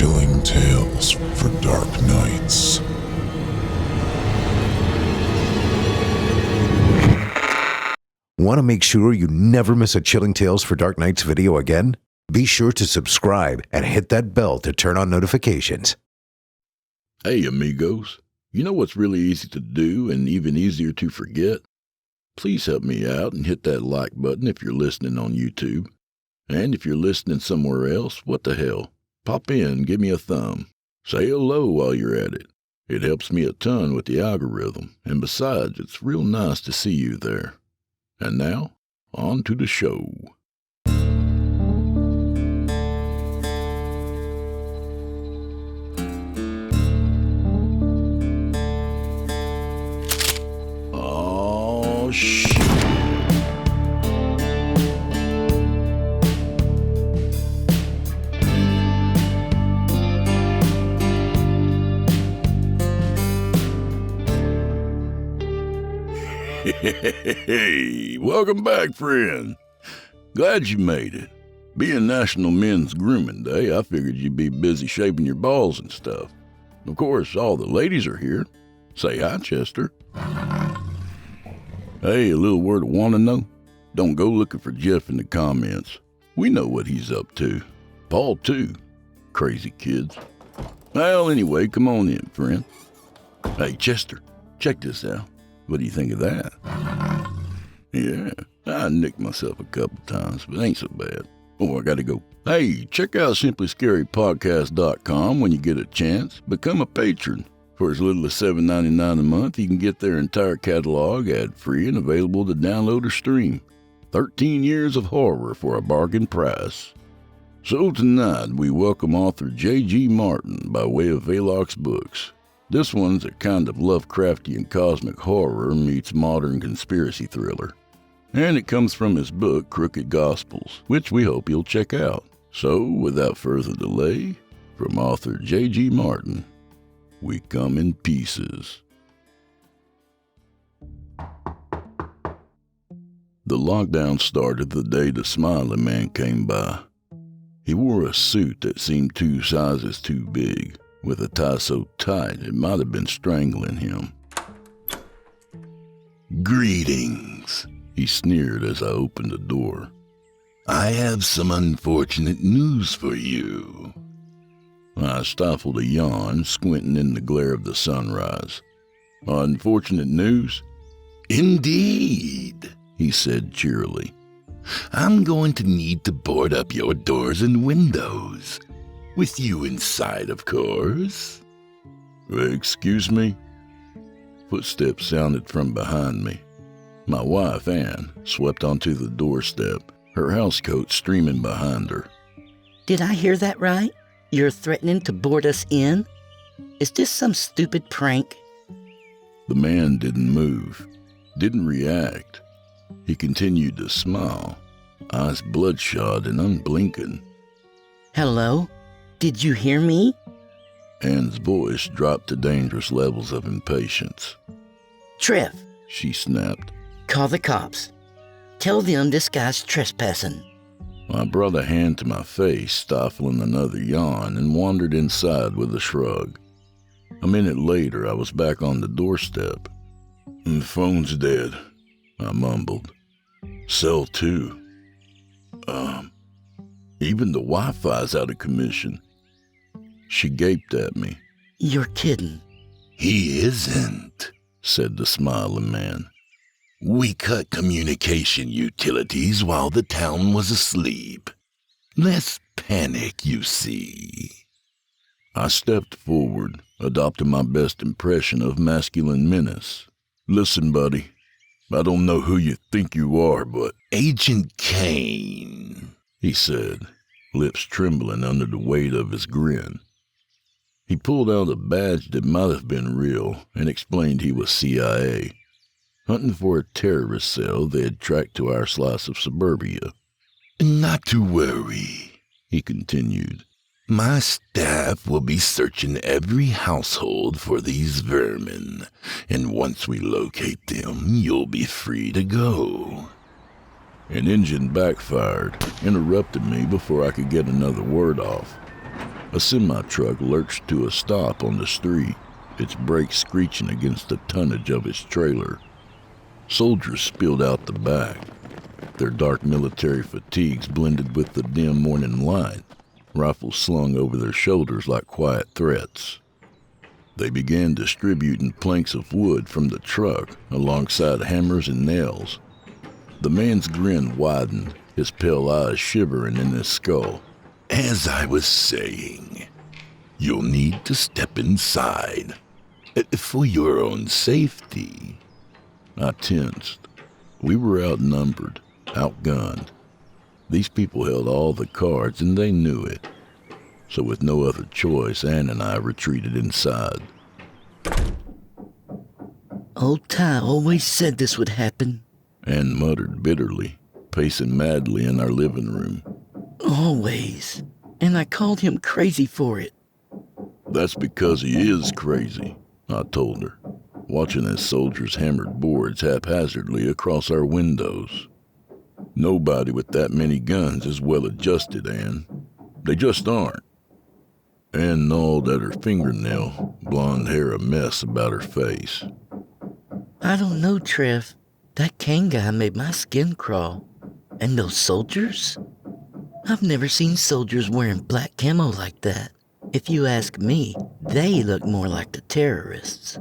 Chilling tales for dark nights. Want to make sure you never miss a Chilling Tales for Dark Nights video again? Be sure to subscribe and hit that bell to turn on notifications. Hey amigos, you know what's really easy to do and even easier to forget? Please help me out and hit that like button if you're listening on YouTube. And if you're listening somewhere else, what the hell? Pop in, give me a thumb. Say hello while you're at it. It helps me a ton with the algorithm, and besides, it's real nice to see you there. And now, on to the show. Oh, shit. Hey, welcome back, friend. Glad you made it. Being National Men's Grooming Day, I figured you'd be busy shaving your balls and stuff. Of course, all the ladies are here. Say hi, Chester. Hey, a little word of wanna know? Don't go looking for Jeff in the comments. We know what he's up to. Paul, too. Crazy kids. Well, anyway, come on in, friend. Hey, Chester, check this out. What do you think of that? Yeah, I nicked myself a couple times, but ain't so bad. Oh, I gotta go. Hey, check out simplyscarypodcast.com when you get a chance. Become a patron. For as little as $7.99 a month, you can get their entire catalog ad-free and available to download or stream. 13 years of horror for a bargain price. So tonight, we welcome author J.G. Martin by way of Velox Books. This one's a kind of Lovecraftian cosmic horror meets modern conspiracy thriller. And it comes from his book, Crooked Gospels, which we hope you'll check out. So, without further delay, from author J.G. Martin, we come in pieces. The lockdown started the day the smiling man came by. He wore a suit that seemed 2 sizes too big, with a tie so tight it might have been strangling him. "Greetings," he sneered as I opened the door. "I have some unfortunate news for you." I stifled a yawn, squinting in the glare of the sunrise. "Unfortunate news?" "Indeed," he said cheerily. "I'm going to need to board up your doors and windows. With you inside, of course." "Excuse me?" Footsteps sounded from behind me. My wife, Anne, swept onto the doorstep, her housecoat streaming behind her. Did I hear that right? You're threatening to board us in? Is this some stupid prank? The man didn't move, didn't react. He continued to smile, eyes bloodshot and unblinking. Hello? Did you hear me? Anne's voice dropped to dangerous levels of impatience. Trev, she snapped. Call the cops. Tell them this guy's trespassing. I brought a hand to my face, stifling another yawn, and wandered inside with a shrug. A minute later, I was back on the doorstep. "The phone's dead," I mumbled. "Cell 2. Even the Wi-Fi's out of commission." She gaped at me. You're kidding. "He isn't," said the smiling man. "We cut communication utilities while the town was asleep. Less panic, you see." I stepped forward, adopting my best impression of masculine menace. "Listen, buddy, I don't know who you think you are, but—" "Agent Kane," he said, lips trembling under the weight of his grin. He pulled out a badge that might have been real and explained he was CIA, hunting for a terrorist cell they had tracked to our slice of suburbia. "Not to worry," he continued. "My staff will be searching every household for these vermin, and once we locate them, you'll be free to go." An engine backfired, interrupting me before I could get another word off. A semi-truck lurched to a stop on the street, its brakes screeching against the tonnage of its trailer. Soldiers spilled out the back, their dark military fatigues blended with the dim morning light, rifles slung over their shoulders like quiet threats. They began distributing planks of wood from the truck alongside hammers and nails. The man's grin widened, his pale eyes shivering in his skull. As I was saying, you'll need to step inside. For your own safety. I tensed. We were outnumbered, outgunned. These people held all the cards and they knew it. So with no other choice, Ann and I retreated inside. Old Ty always said this would happen. Ann muttered bitterly, pacing madly in our living room. Always. And I called him crazy for it. That's because he is crazy, I told her, watching as soldiers hammered boards haphazardly across our windows. Nobody with that many guns is well adjusted, Ann. They just aren't. Ann gnawed at her fingernail, blonde hair a mess about her face. I don't know, Trev. That Kane guy made my skin crawl. And those soldiers? I've never seen soldiers wearing black camo like that. If you ask me, they look more like the terrorists.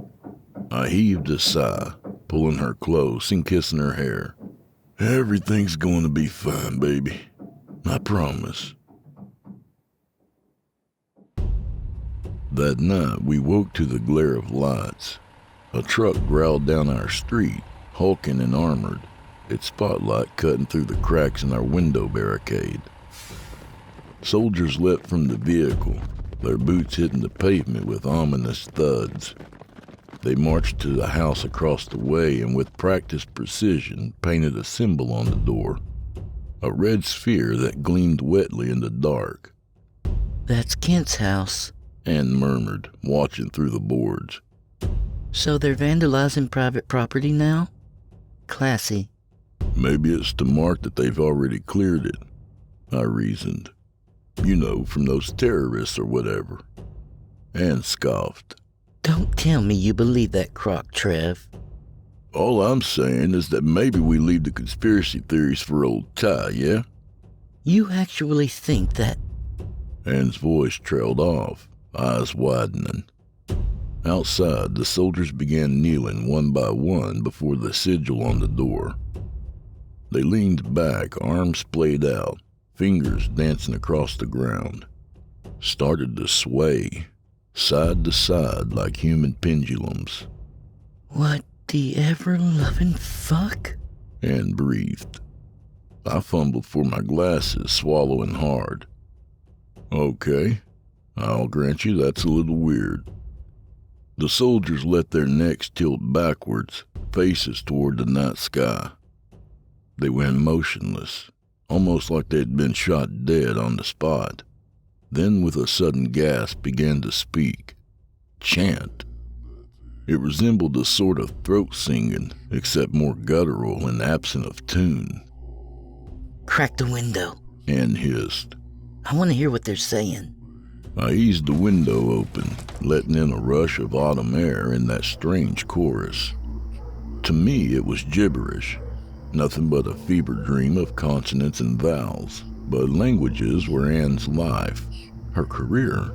I heaved a sigh, pulling her close and kissing her hair. Everything's going to be fine, baby. I promise. That night, we woke to the glare of lights. A truck growled down our street, hulking and armored, its spotlight cutting through the cracks in our window barricade. Soldiers leapt from the vehicle, their boots hitting the pavement with ominous thuds. They marched to the house across the way and with practiced precision painted a symbol on the door, a red sphere that gleamed wetly in the dark. That's Kent's house, Ann murmured, watching through the boards. So they're vandalizing private property now? Classy. Maybe it's to mark that they've already cleared it, I reasoned. You know, from those terrorists or whatever. Ann scoffed. Don't tell me you believe that crock, Trev. All I'm saying is that maybe we leave the conspiracy theories for old Ty, yeah? You actually think that... Ann's voice trailed off, eyes widening. Outside, the soldiers began kneeling one by one before the sigil on the door. They leaned back, arms splayed out, fingers dancing across the ground. Started to sway, side to side like human pendulums. What the ever-loving fuck? Ann breathed. I fumbled for my glasses, swallowing hard. Okay, I'll grant you that's a little weird. The soldiers let their necks tilt backwards, faces toward the night sky. They went motionless, almost like they'd been shot dead on the spot. Then with a sudden gasp began to speak, chant. It resembled a sort of throat singing, except more guttural and absent of tune. Crack the window, Ann hissed. I want to hear what they're saying. I eased the window open, letting in a rush of autumn air in that strange chorus. To me, it was gibberish, nothing but a fever dream of consonants and vowels, but languages were Ann's life, her career.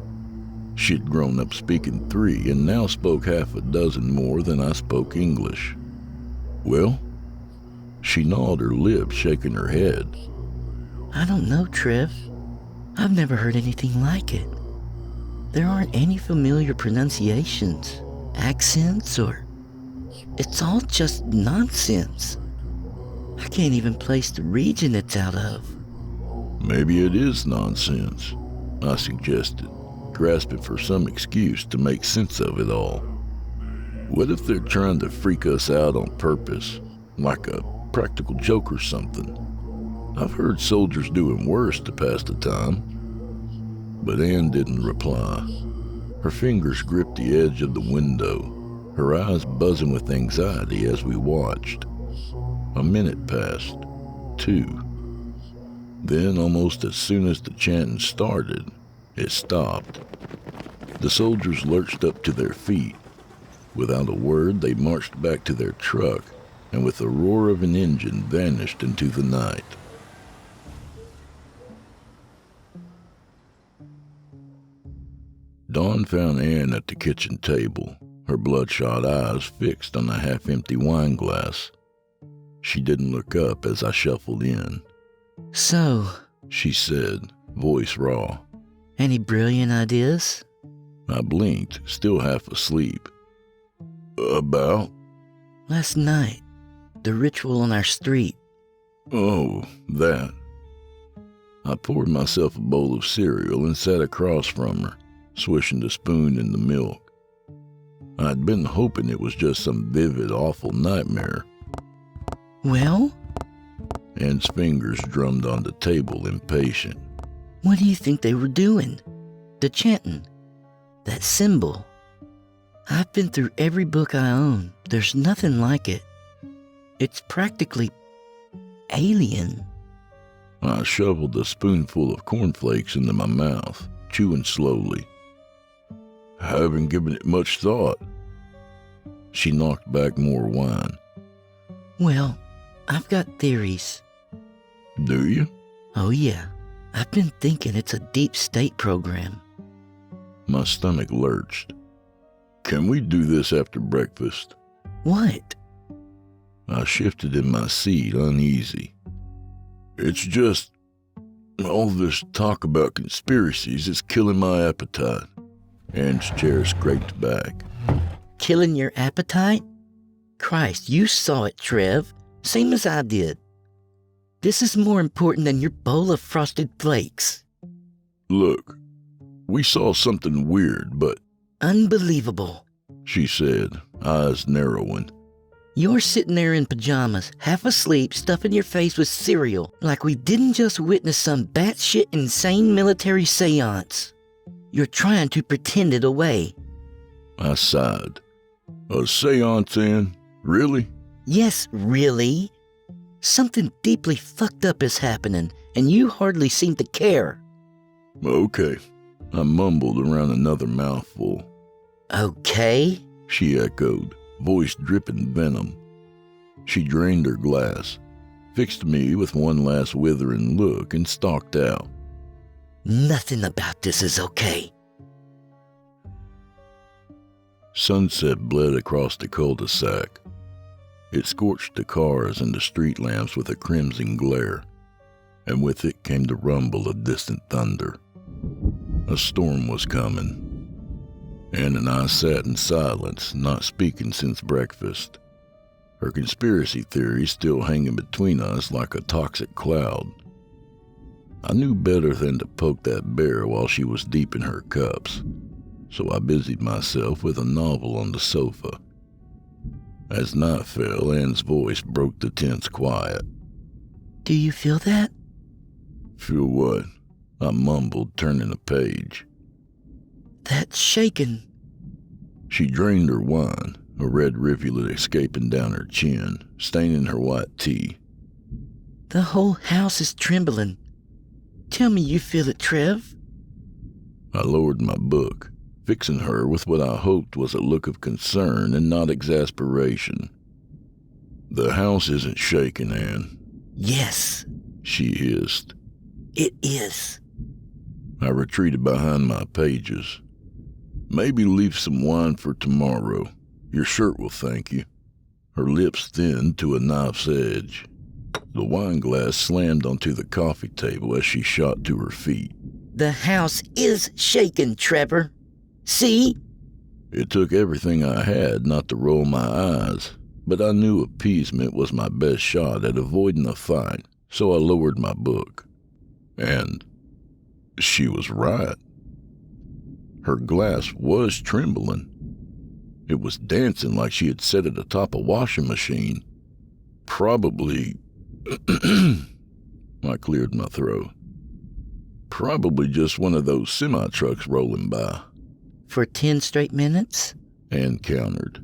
She'd grown up speaking 3 and now spoke half a dozen more than I spoke English. Well? She gnawed her lips, shaking her head. I don't know, Trev. I've never heard anything like it. There aren't any familiar pronunciations, accents, or... It's all just nonsense. I can't even place the region it's out of. Maybe it is nonsense, I suggested, grasping for some excuse to make sense of it all. What if they're trying to freak us out on purpose, like a practical joke or something? I've heard soldiers doing worse to pass the time. But Ann didn't reply. Her fingers gripped the edge of the window, her eyes buzzing with anxiety as we watched. A minute passed, 2. Then, almost as soon as the chanting started, It stopped. The soldiers lurched up to their feet. Without a word, they marched back to their truck, and with the roar of an engine vanished into the night. Dawn found Anne at the kitchen table, her bloodshot eyes fixed on a half-empty wine glass. She didn't look up as I shuffled in. So, She said, voice raw. any brilliant ideas? I blinked, still half asleep. About? Last night, the ritual on our street. Oh, that. I poured myself a bowl of cereal and sat across from her, swishing the spoon in the milk. I'd been hoping it was just some vivid, awful nightmare. Well, Anne's fingers drummed on the table, impatient. what do you think they were doing? The chanting. That symbol. I've been through every book I own. There's nothing like it. It's practically alien. I shoveled a spoonful of cornflakes into my mouth, chewing slowly. Haven't given it much thought. She knocked back more wine. Well, I've got theories. Do you? Oh yeah, I've been thinking it's a deep state program. My stomach lurched. Can we do this after breakfast? What? I shifted in my seat, uneasy. It's just, all this talk about conspiracies is killing my appetite. Anne's chair scraped back. Killing your appetite? Christ, you saw it, Trev. Same as I did. This is more important than your bowl of frosted flakes. Look, we saw something weird, but, Unbelievable. she said, eyes narrowing. You're sitting there in pajamas, half asleep, stuffing your face with cereal, like we didn't just witness some batshit insane military seance. You're trying to pretend it away. I sighed. A seance, Anne? Really? Yes, really? Something deeply fucked up is happening, and you hardly seem to care. Okay. I mumbled around another mouthful. Okay? She echoed, voice dripping venom. She drained her glass, fixed me with one last withering look, and stalked out. Nothing about this is okay. Sunset bled across the cul-de-sac. It scorched the cars and the street lamps with a crimson glare, and with it came the rumble of distant thunder. A storm was coming. Anne and I sat in silence, not speaking since breakfast, her conspiracy theories still hanging between us like a toxic cloud. I knew better than to poke that bear while she was deep in her cups, so I busied myself with a novel on the sofa. As night fell, Anne's voice broke the tense quiet. Do you feel that? Feel what? I mumbled, turning a page. That shaking. She drained her wine, a red rivulet escaping down her chin, staining her white tee. The whole house is trembling. Tell me you feel it, Trev. I lowered my book, fixing her with what I hoped was a look of concern and not exasperation. The house isn't shaking, Anne. Yes, She hissed. it is. I retreated behind my pages. Maybe leave some wine for tomorrow. Your shirt will thank you. Her lips thinned to a knife's edge. The wine glass slammed onto the coffee table as she shot to her feet. The house is shaking, Trevor. See? It took everything I had not to roll my eyes, but I knew appeasement was my best shot at avoiding a fight, so I lowered my book. And she was right. Her glass was trembling. It was dancing like she had set it atop a washing machine. Probably... I cleared my throat. Probably just one of those semi-trucks rolling by. For 10 straight minutes? Anne countered.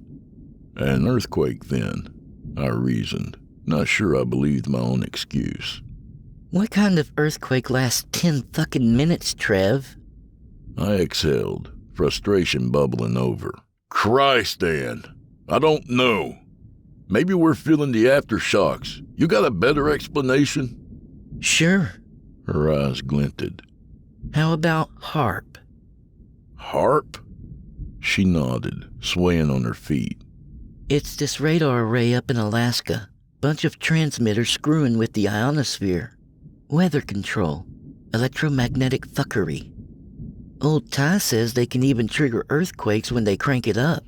An earthquake then, I reasoned, not sure I believed my own excuse. What kind of earthquake lasts 10 fucking minutes, Trev? I exhaled, frustration bubbling over. Christ, Ann, I don't know. Maybe we're feeling the aftershocks. You got a better explanation? Sure. Her eyes glinted. How about HARP? HARP? She nodded, swaying on her feet. It's this radar array up in Alaska. Bunch of transmitters screwing with the ionosphere. Weather control. Electromagnetic fuckery. Old Ty says they can even trigger earthquakes when they crank it up.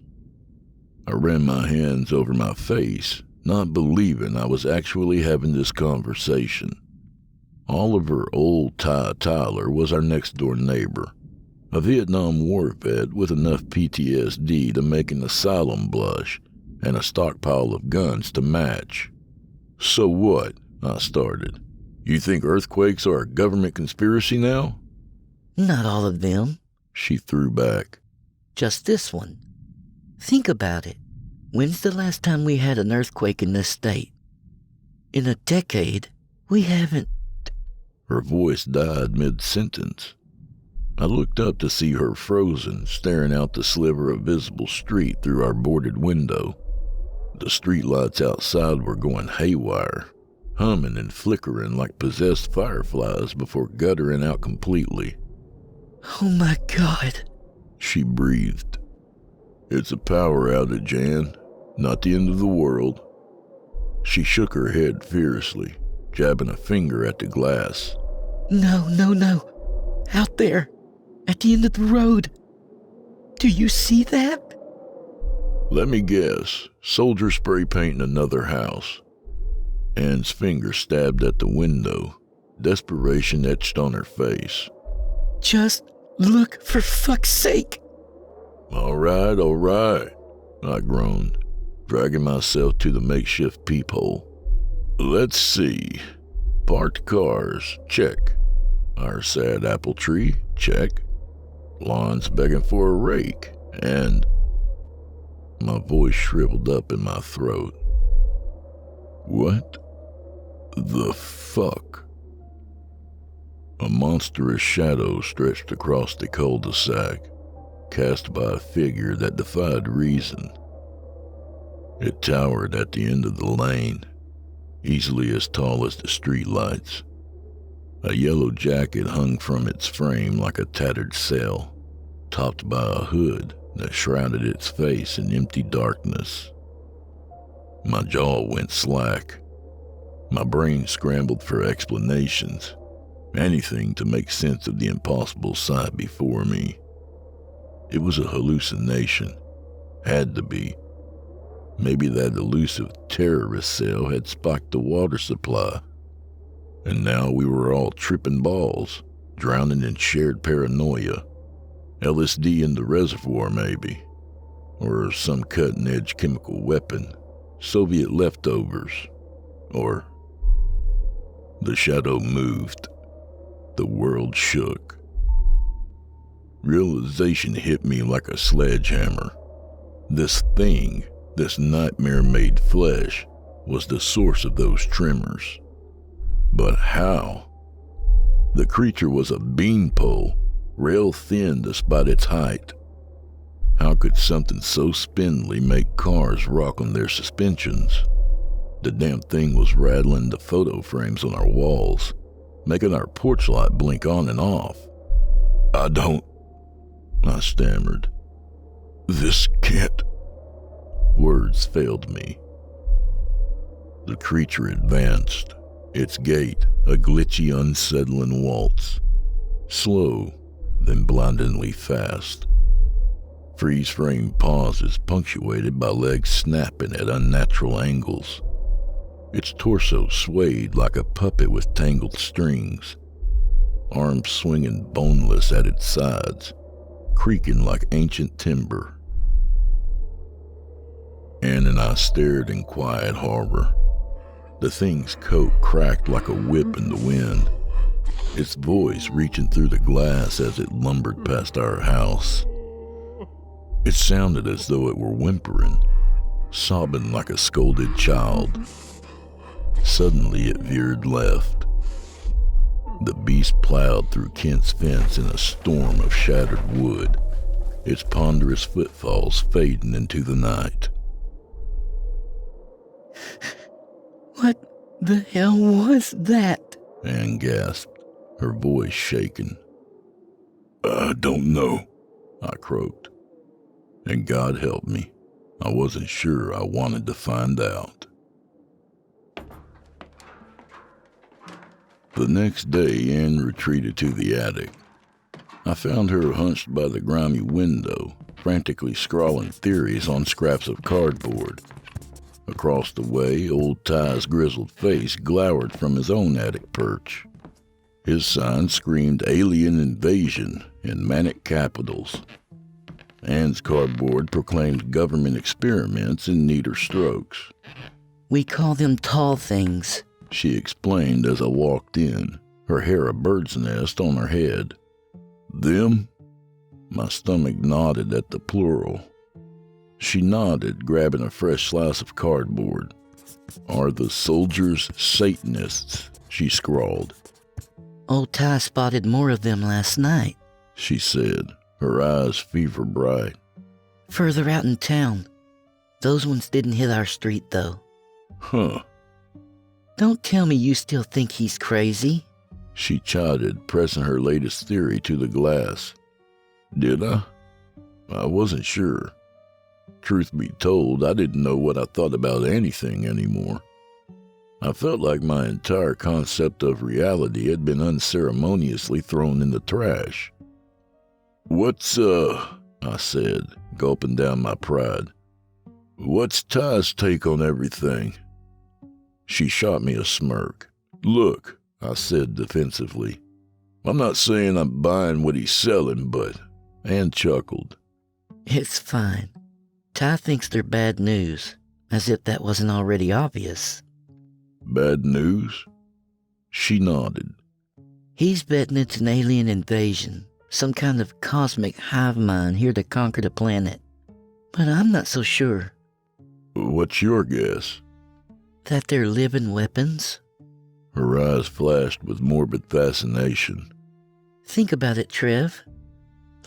I ran my hands over my face, not believing I was actually having this conversation. Oliver Old Ty Tyler was our next-door neighbor, a Vietnam War vet with enough PTSD to make an asylum blush and a stockpile of guns to match. So what? I started. You think earthquakes are a government conspiracy now? Not all of them. She threw back. Just this one. Think about it. When's the last time we had an earthquake in this state? In a decade, we haven't. Her voice died mid-sentence. I looked up to see her frozen, staring out the sliver of visible street through our boarded window. The streetlights outside were going haywire, humming and flickering like possessed fireflies before guttering out completely. Oh my God, she breathed. It's a power outage, Ann. Not the end of the world. She shook her head fiercely, jabbing a finger at the glass. No. Out there, at the end of the road. Do you see that? Let me guess. Soldier spray painting another house. Ann's finger stabbed at the window, desperation etched on her face. Just look, for fuck's sake. All right, I groaned, dragging myself to the makeshift peephole. Let's see. Parked cars, check. Our sad apple tree, check. Lawns begging for a rake, and... My voice shriveled up in my throat. What the fuck? A monstrous shadow stretched across the cul-de-sac, cast by a figure that defied reason. It towered at the end of the lane, easily as tall as the streetlights. A yellow jacket hung from its frame like a tattered sail, topped by a hood that shrouded its face in empty darkness. My jaw went slack. My brain scrambled for explanations, anything to make sense of the impossible sight before me. It was a hallucination. Had to be. Maybe that elusive terrorist cell had spiked the water supply, and now we were all tripping balls, drowning in shared paranoia. LSD in the reservoir, maybe. Or some cutting-edge chemical weapon. Soviet leftovers. Or... The shadow moved. The world shook. Realization hit me like a sledgehammer. This thing, this nightmare-made flesh, was the source of those tremors. But how? The creature was a beanpole, rail-thin despite its height. How could something so spindly make cars rock on their suspensions? The damn thing was rattling the photo frames on our walls, making our porch light blink on and off. I stammered. This can't... Words failed me. The creature advanced, its gait a glitchy, unsettling waltz. Slow, then blindingly fast. Freeze-frame pauses punctuated by legs snapping at unnatural angles. Its torso swayed like a puppet with tangled strings, arms swinging boneless at its sides, creaking like ancient timber. Ann and I stared in quiet horror. The thing's coat cracked like a whip in the wind, its voice reaching through the glass as it lumbered past our house. It sounded as though it were whimpering, sobbing like a scolded child. Suddenly it veered left. The beast plowed through Kent's fence in a storm of shattered wood, its ponderous footfalls fading into the night. What the hell was that? Anne gasped, her voice shaking. I don't know, I croaked. And God help me, I wasn't sure I wanted to find out. The next day, Anne retreated to the attic. I found her hunched by the grimy window, frantically scrawling theories on scraps of cardboard. Across the way, old Ty's grizzled face glowered from his own attic perch. His sign screamed alien invasion in manic capitals. Anne's cardboard proclaimed government experiments in neater strokes. We call them tall things, She explained as I walked in, her hair a bird's nest on her head. Them? My stomach nodded at the plural. She nodded, grabbing a fresh slice of cardboard. Are the soldiers Satanists? She scrawled. Old Ty spotted more of them last night. She said, her eyes fever bright. Further out in town. Those ones didn't hit our street, though. Huh. Don't tell me you still think he's crazy. She chided, pressing her latest theory to the glass. Did I? I wasn't sure. Truth be told, I didn't know what I thought about anything anymore. I felt like my entire concept of reality had been unceremoniously thrown in the trash. What's, I said, gulping down my pride. What's Ty's take on everything? She shot me a smirk. Look, I said defensively. I'm not saying I'm buying what he's selling, but... Anne chuckled. It's fine. Ty thinks they're bad news, as if that wasn't already obvious. Bad news? She nodded. He's betting it's an alien invasion, some kind of cosmic hive mind here to conquer the planet. But I'm not so sure. What's your guess? That they're living weapons? Her eyes flashed with morbid fascination. Think about it, Trev.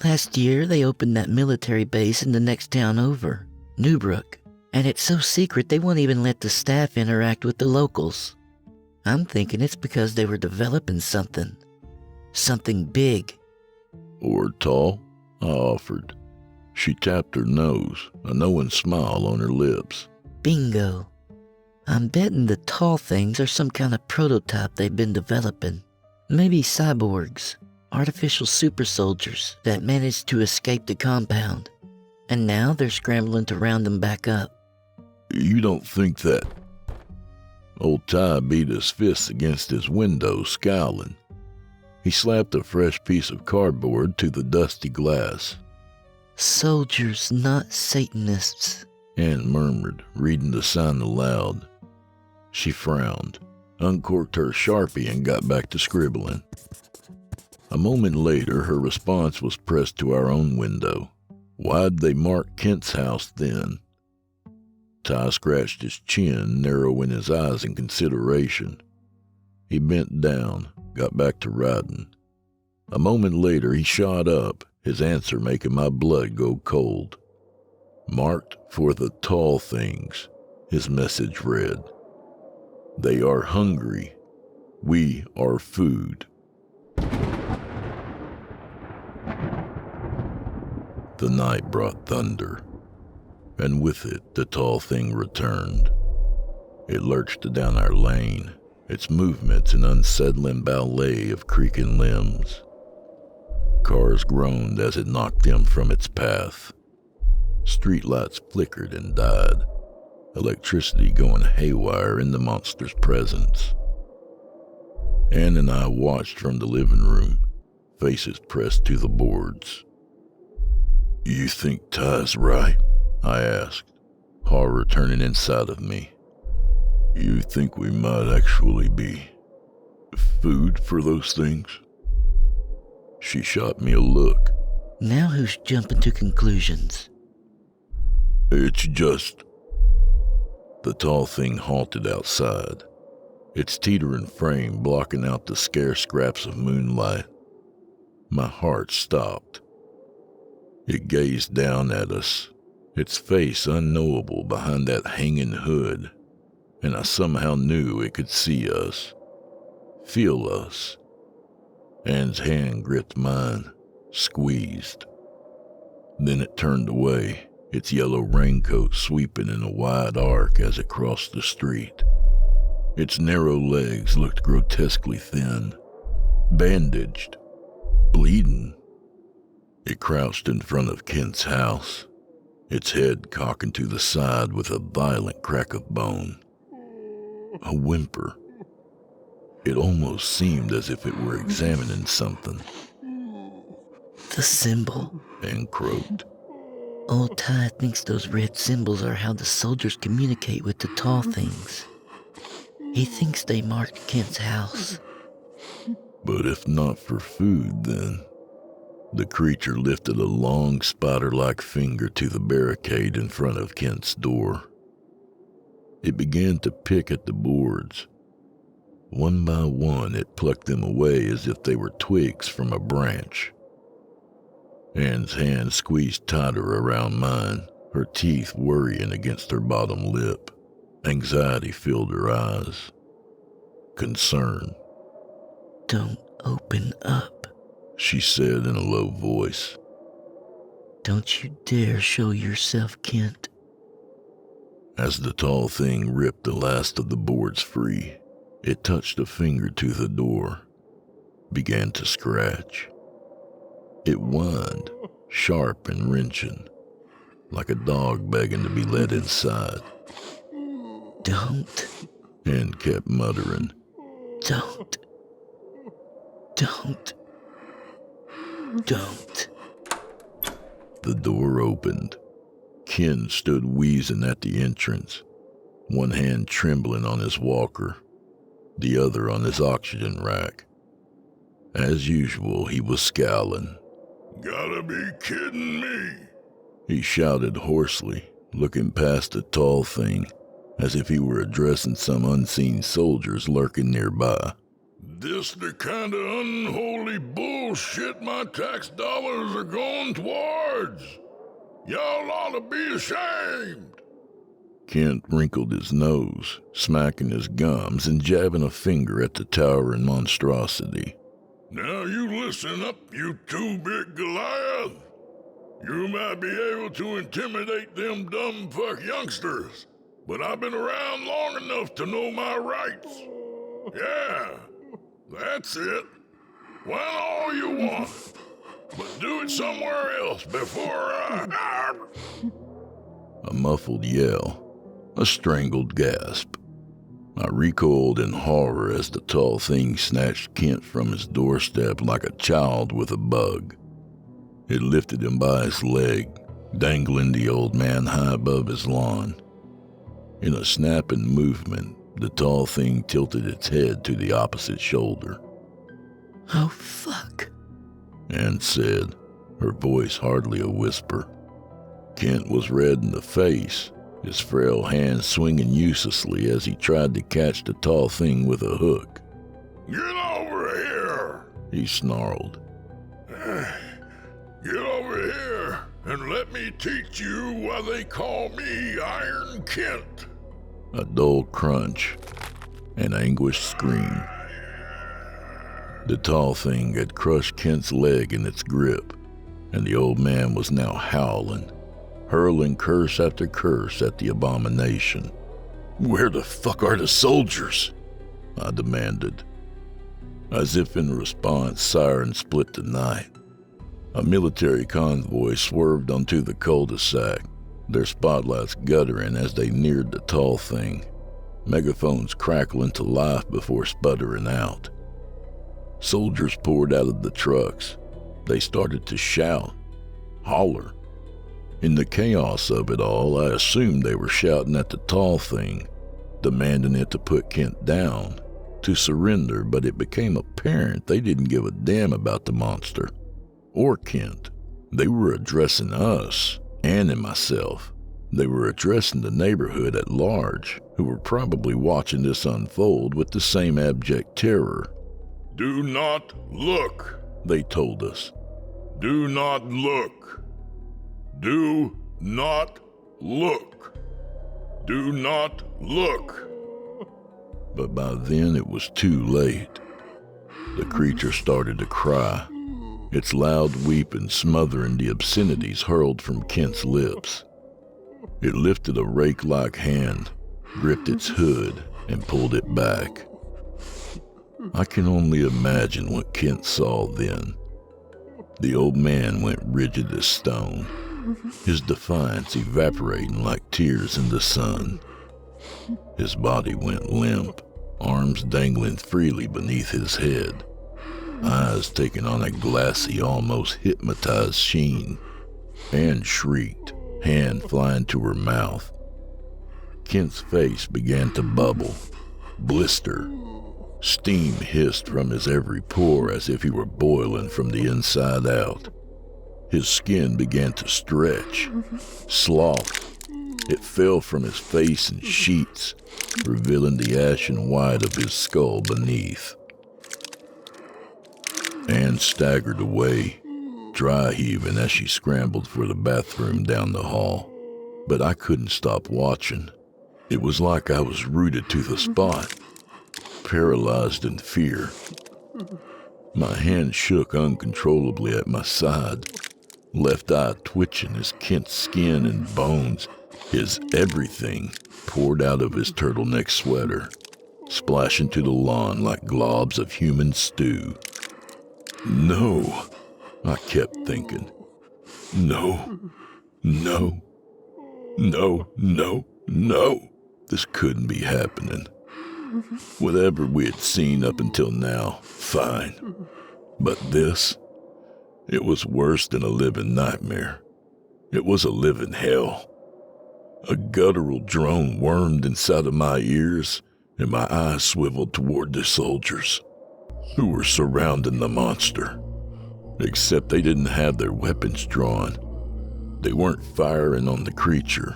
Last year, they opened that military base in the next town over, Newbrook, and it's so secret they won't even let the staff interact with the locals. I'm thinking it's because they were developing something big. Or tall? I offered. She tapped her nose, a knowing smile on her lips. Bingo. I'm betting the tall things are some kind of prototype they've been developing. Maybe cyborgs. Artificial super soldiers that managed to escape the compound, and now they're scrambling to round them back up. You don't think that... Old Ty beat his fists against his window, scowling. He slapped a fresh piece of cardboard to the dusty glass. Soldiers, not Satanists, Anne murmured, reading the sign aloud. She frowned, uncorked her Sharpie, and got back to scribbling. A moment later, her response was pressed to our own window. Why'd they mark Kent's house then? Ty scratched his chin, narrowing his eyes in consideration. He bent down, got back to writing. A moment later, he shot up, his answer making my blood go cold. Marked for the tall things, his message read. They are hungry. We are food. The night brought thunder, and with it the tall thing returned. It lurched down our lane, its movements an unsettling ballet of creaking limbs. Cars groaned as it knocked them from its path. Streetlights flickered and died, electricity going haywire in the monster's presence. Anne and I watched from the living room, faces pressed to the boards. You think Ty's right? I asked, horror turning inside of me. You think we might actually be food for those things? She shot me a look. Now who's jumping to conclusions? It's just... The tall thing halted outside. its teetering frame blocking out the scarce scraps of moonlight. My heart stopped. It gazed down at us, its face unknowable behind that hanging hood, and I somehow knew it could see us, feel us. Anne's hand gripped mine, squeezed. Then it turned away, its yellow raincoat sweeping in a wide arc as it crossed the street. Its narrow legs looked grotesquely thin, bandaged, bleeding. It crouched in front of Kent's house, its head cocking to the side with a violent crack of bone. A whimper. It almost seemed as if it were examining something. The symbol. Anne croaked. Old Ty thinks those red symbols are how the soldiers communicate with the tall things. He thinks they marked Kent's house. But if not for food, then... The creature lifted a long, spider-like finger to the barricade in front of Kent's door. It began to pick at the boards. One by one, it plucked them away as if they were twigs from a branch. Anne's hand squeezed tighter around mine, her teeth worrying against her bottom lip. Anxiety filled her eyes. Concern. Don't open up, she said in a low voice. Don't you dare show yourself, Kent. As the tall thing ripped the last of the boards free, it touched a finger to the door, began to scratch. It whined, sharp and wrenching, like a dog begging to be let inside. Don't. Anne kept muttering. Don't. Don't. Don't. The door opened. Ken stood wheezing at the entrance, one hand trembling on his walker, the other on his oxygen rack. As usual, he was scowling. Gotta be kidding me, he shouted hoarsely, looking past the tall thing, as if he were addressing some unseen soldiers lurking nearby. This the kind of unholy bullshit my tax dollars are going towards. Y'all ought to be ashamed. Kent wrinkled his nose, smacking his gums and jabbing a finger at the towering monstrosity. Now you listen up, you two-bit Goliath. You might be able to intimidate them dumb fuck youngsters, but I've been around long enough to know my rights. Yeah, that's it. Whine all you want, but do it somewhere else before I... A muffled yell, a strangled gasp. I recoiled in horror as the tall thing snatched Kent from his doorstep like a child with a bug. It lifted him by his leg, dangling the old man high above his lawn. In a snapping movement, the tall thing tilted its head to the opposite shoulder. Oh, fuck, Anne said, her voice hardly a whisper. Kent was red in the face, his frail hand swinging uselessly as he tried to catch the tall thing with a hook. Get over here, he snarled. Get over here and let me teach you why they call me Iron Kent. A dull crunch, an anguished scream. The tall thing had crushed Kent's leg in its grip, and the old man was now howling, hurling curse after curse at the abomination. "Where the fuck are the soldiers?" I demanded. As if in response, sirens split the night. A military convoy swerved onto the cul-de-sac, their spotlights guttering as they neared the tall thing, megaphones crackling to life before sputtering out. Soldiers poured out of the trucks. They started to shout, holler. In the chaos of it all, I assumed they were shouting at the tall thing, demanding it to put Kent down, to surrender, but it became apparent they didn't give a damn about the monster, or Kent. They were addressing us, Anne and myself, They were addressing the neighborhood at large, who were probably watching this unfold with the same abject terror. Do not look, they told us. do not look, do not look, do not look. But by then it was too late. The creature started to cry, its loud weeping smothering the obscenities hurled from Kent's lips. It lifted a rake-like hand, gripped its hood, and pulled it back. I can only imagine what Kent saw then. The old man went rigid as stone, his defiance evaporating like tears in the sun. His body went limp, arms dangling freely beneath his head, eyes taking on a glassy, almost hypnotized sheen. Anne shrieked, hand flying to her mouth. Kent's face began to bubble, blister. Steam hissed from his every pore as if he were boiling from the inside out. His skin began to stretch, slough. It fell from his face in sheets, revealing the ashen white of his skull beneath. Anne staggered away, dry heaving as she scrambled for the bathroom down the hall. But I couldn't stop watching. It was like I was rooted to the spot, paralyzed in fear. My hand shook uncontrollably at my side, left eye twitching as Kent's skin and bones, his everything, poured out of his turtleneck sweater, splashing to the lawn like globs of human stew. No, I kept thinking. No, no, no, no, no. This couldn't be happening. Whatever we had seen up until now, fine. But this, it was worse than a living nightmare. It was a living hell. A guttural drone wormed inside of my ears, and my eyes swiveled toward the soldiers, who were surrounding the monster. Except they didn't have their weapons drawn. They weren't firing on the creature.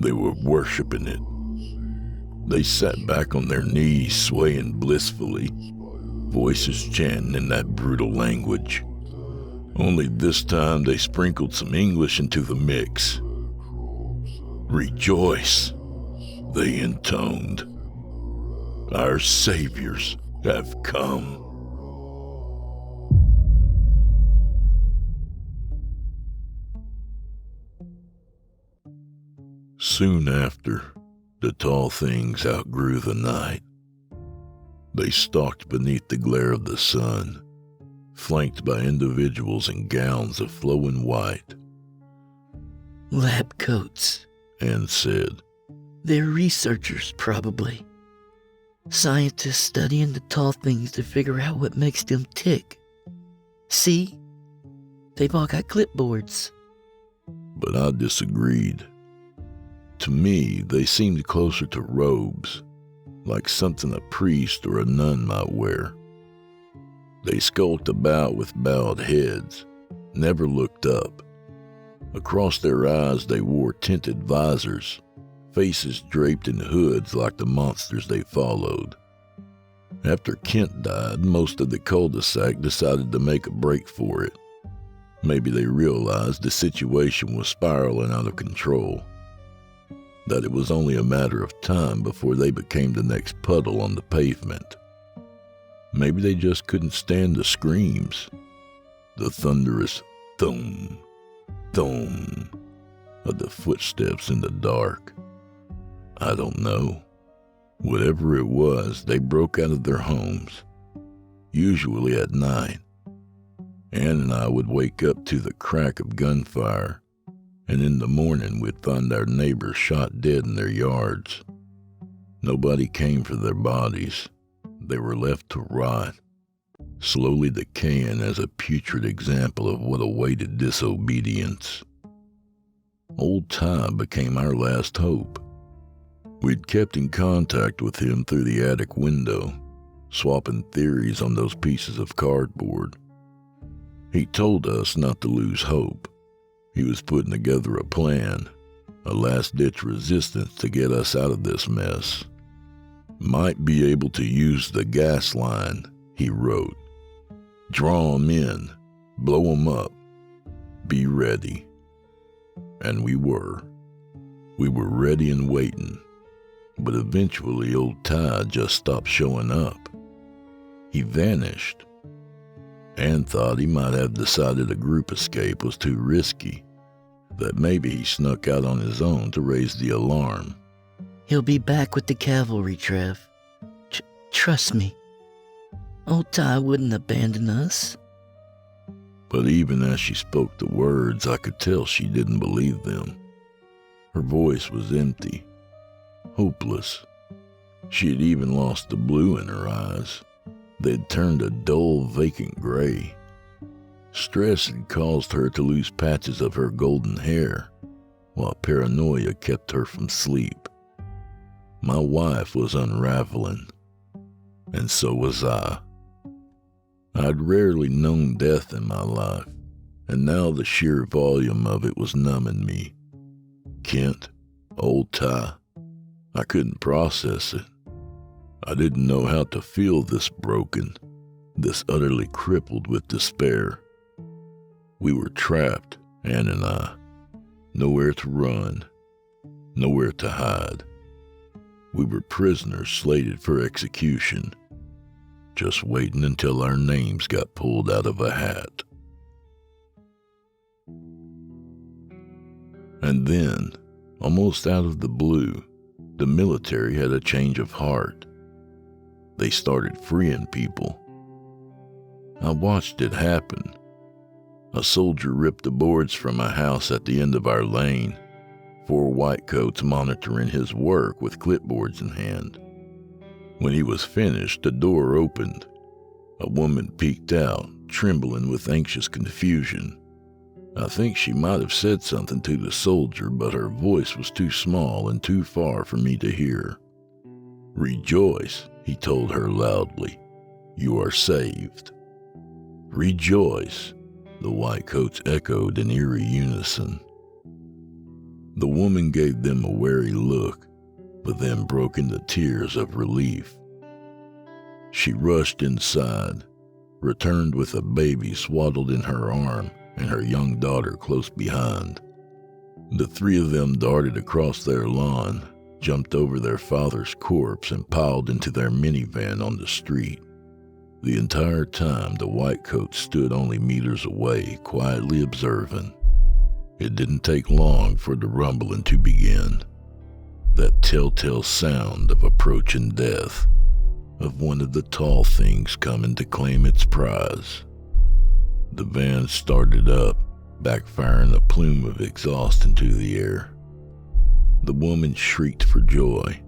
They were worshiping it. They sat back on their knees, swaying blissfully, voices chanting in that brutal language. Only this time they sprinkled some English into the mix. Rejoice, they intoned. Our saviors have come. Soon after, the tall things outgrew the night. They stalked beneath the glare of the sun, flanked by individuals in gowns of flowing white. Lab coats, Anne said. They're researchers, probably. Scientists studying the tall things to figure out what makes them tick. See? They've all got clipboards. But I disagreed. To me, they seemed closer to robes, like something a priest or a nun might wear. They skulked about with bowed heads, never looked up. Across their eyes they wore tinted visors, faces draped in hoods like the monsters they followed. After Kent died, most of the cul-de-sac decided to make a break for it. Maybe they realized the situation was spiraling out of control, that it was only a matter of time before they became the next puddle on the pavement. Maybe they just couldn't stand the screams, the thunderous thum, thum of the footsteps in the dark. I don't know. Whatever it was, they broke out of their homes, usually at night. Anne and I would wake up to the crack of gunfire, and in the morning we'd find our neighbors shot dead in their yards. Nobody came for their bodies. They were left to rot, slowly decaying as a putrid example of what awaited disobedience. Old Ty became our last hope. We'd kept in contact with him through the attic window, swapping theories on those pieces of cardboard. He told us not to lose hope. He was putting together a plan, a last-ditch resistance to get us out of this mess. Might be able to use the gas line, he wrote. Draw 'em in, blow 'em up, be ready. And we were. We were ready and waiting, but eventually old Ty just stopped showing up. He vanished. Ann thought he might have decided a group escape was too risky, that maybe he snuck out on his own to raise the alarm. He'll be back with the cavalry, Trev. Trust me. Old Ty wouldn't abandon us. But even as she spoke the words, I could tell she didn't believe them. Her voice was empty, hopeless. She had even lost the blue in her eyes. They'd turned a dull, vacant gray. Stress had caused her to lose patches of her golden hair, while paranoia kept her from sleep. My wife was unraveling, and so was I. I'd rarely known death in my life, and now the sheer volume of it was numbing me. Kent, old Ty, I couldn't process it. I didn't know how to feel this broken, this utterly crippled with despair. We were trapped, Ann and I. Nowhere to run, nowhere to hide. We were prisoners slated for execution, just waiting until our names got pulled out of a hat. And then, almost out of the blue, the military had a change of heart. They started freeing people. I watched it happen. A soldier ripped the boards from a house at the end of our lane, 4 white coats monitoring his work with clipboards in hand. When he was finished, the door opened. A woman peeked out, trembling with anxious confusion. I think she might have said something to the soldier, but her voice was too small and too far for me to hear. "Rejoice," he told her loudly. "You are saved." "Rejoice," the white coats echoed in eerie unison. The woman gave them a wary look, but then broke into tears of relief. She rushed inside, returned with a baby swaddled in her arm and her young daughter close behind. The 3 of them darted across their lawn, jumped over their father's corpse, and piled into their minivan on the street. The entire time, the white coat stood only meters away, quietly observing. It didn't take long for the rumbling to begin. That telltale sound of approaching death, of one of the tall things coming to claim its prize. The van started up, backfiring a plume of exhaust into the air. The woman shrieked for joy,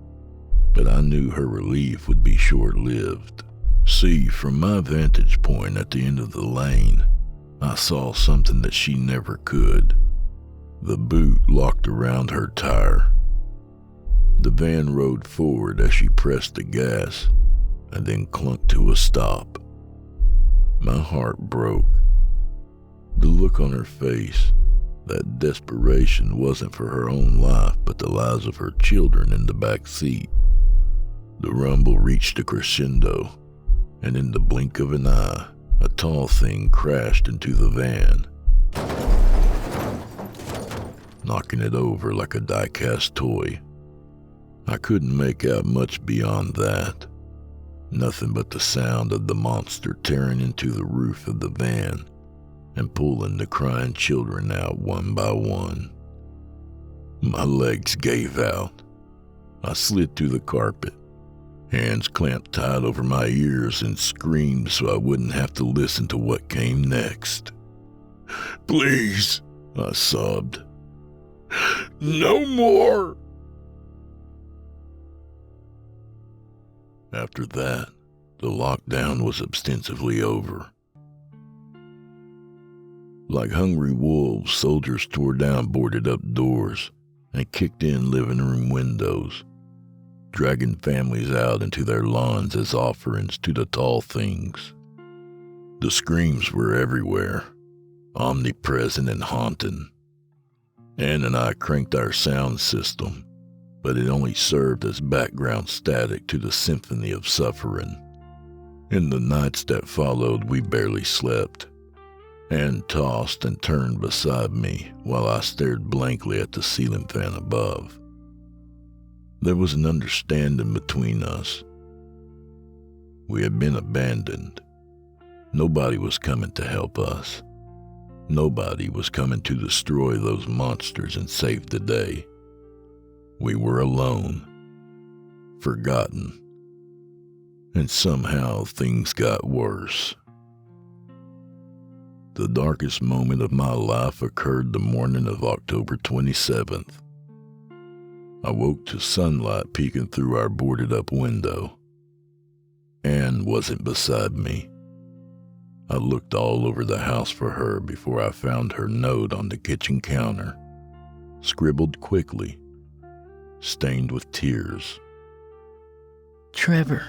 but I knew her relief would be short-lived. See, from my vantage point at the end of the lane, I saw something that she never could. The boot locked around her tire. The van rode forward as she pressed the gas, and then clunked to a stop. My heart broke. The look on her face, that desperation wasn't for her own life, but the lives of her children in the back seat. The rumble reached a crescendo, and in the blink of an eye, a tall thing crashed into the van, knocking it over like a die-cast toy. I couldn't make out much beyond that. Nothing but the sound of the monster tearing into the roof of the van and pulling the crying children out one by one. My legs gave out. I slid through the carpet, hands clamped tight over my ears, and screamed so I wouldn't have to listen to what came next. "Please," I sobbed. "No more!" After that, the lockdown was ostensibly over. Like hungry wolves, soldiers tore down boarded-up doors and kicked in living room windows, dragging families out into their lawns as offerings to the tall things. The screams were everywhere, omnipresent and haunting. Ann and I cranked our sound system, but it only served as background static to the symphony of suffering. In the nights that followed, we barely slept. Ann tossed and turned beside me while I stared blankly at the ceiling fan above. There was an understanding between us. We had been abandoned. Nobody was coming to help us. Nobody was coming to destroy those monsters and save the day. We were alone, forgotten, and somehow things got worse. The darkest moment of my life occurred the morning of October 27th. I woke to sunlight peeking through our boarded-up window. Ann wasn't beside me. I looked all over the house for her before I found her note on the kitchen counter, scribbled quickly, stained with tears. Trevor,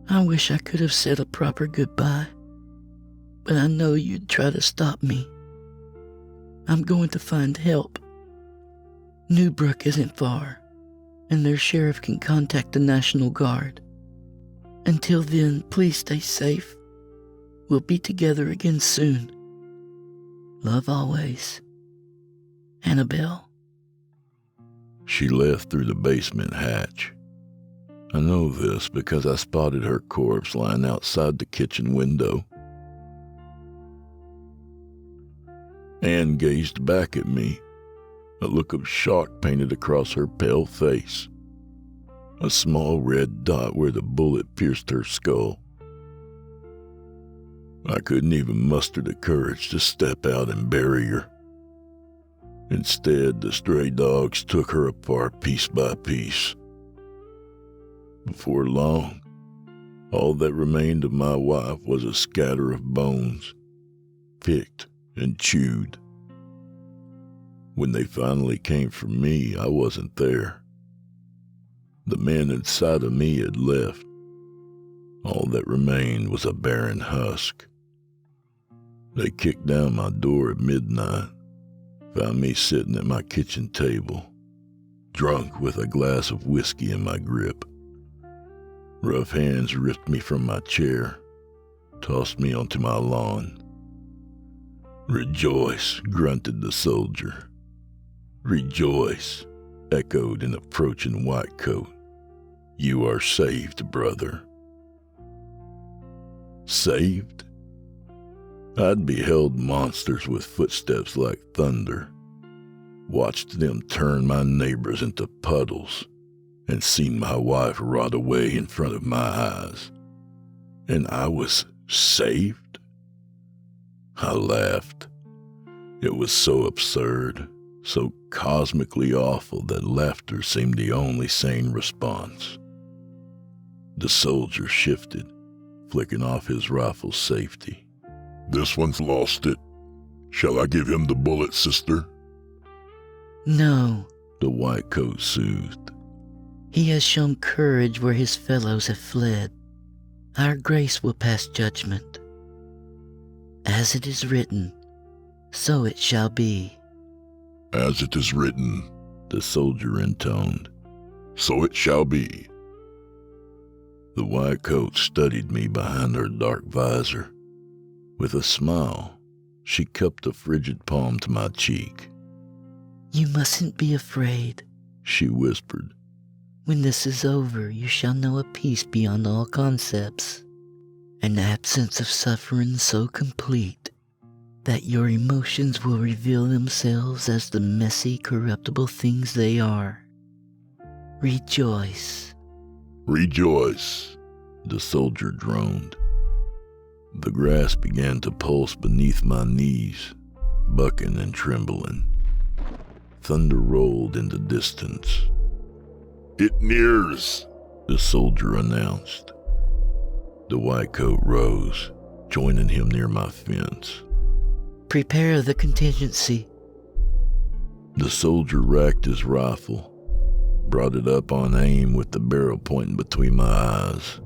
I wish I could have said a proper goodbye, but I know you'd try to stop me. I'm going to find help. Newbrook isn't far, and their sheriff can contact the National Guard. Until then, please stay safe. We'll be together again soon. Love always. Annabelle. She left through the basement hatch. I know this because I spotted her corpse lying outside the kitchen window. Ann gazed back at me, a look of shock painted across her pale face, a small red dot where the bullet pierced her skull. I couldn't even muster the courage to step out and bury her. Instead, the stray dogs took her apart piece by piece. Before long, all that remained of my wife was a scatter of bones, picked and chewed. When they finally came for me, I wasn't there. The man inside of me had left. All that remained was a barren husk. They kicked down my door at midnight, found me sitting at my kitchen table, drunk with a glass of whiskey in my grip. Rough hands ripped me from my chair, tossed me onto my lawn. "Rejoice," grunted the soldier. "Rejoice," echoed an approaching white coat. "You are saved, brother." Saved? I'd beheld monsters with footsteps like thunder, watched them turn my neighbors into puddles, and seen my wife rot away in front of my eyes. And I was saved? I laughed. It was so absurd, so cosmically awful that laughter seemed the only sane response. The soldier shifted, flicking off his rifle's safety. This one's lost it. Shall I give him the bullet, sister? No, The white coat soothed. he has shown courage where his fellows have fled. Our grace will pass judgment. As it is written, so it shall be. As it is written, The soldier intoned. so it shall be. The white coat studied me behind her dark visor. With a smile, she cupped a frigid palm to my cheek. You mustn't be afraid. She whispered. When this is over, you shall know a peace beyond all concepts, an absence of suffering so complete that your emotions will reveal themselves as the messy, corruptible things they are. Rejoice. Rejoice. The soldier droned. The grass began to pulse beneath my knees, bucking and trembling. Thunder rolled in the distance. It nears, The soldier announced. The white coat rose, joining him near my fence. Prepare the contingency. The soldier racked his rifle, brought it up on aim with the barrel pointing between my eyes.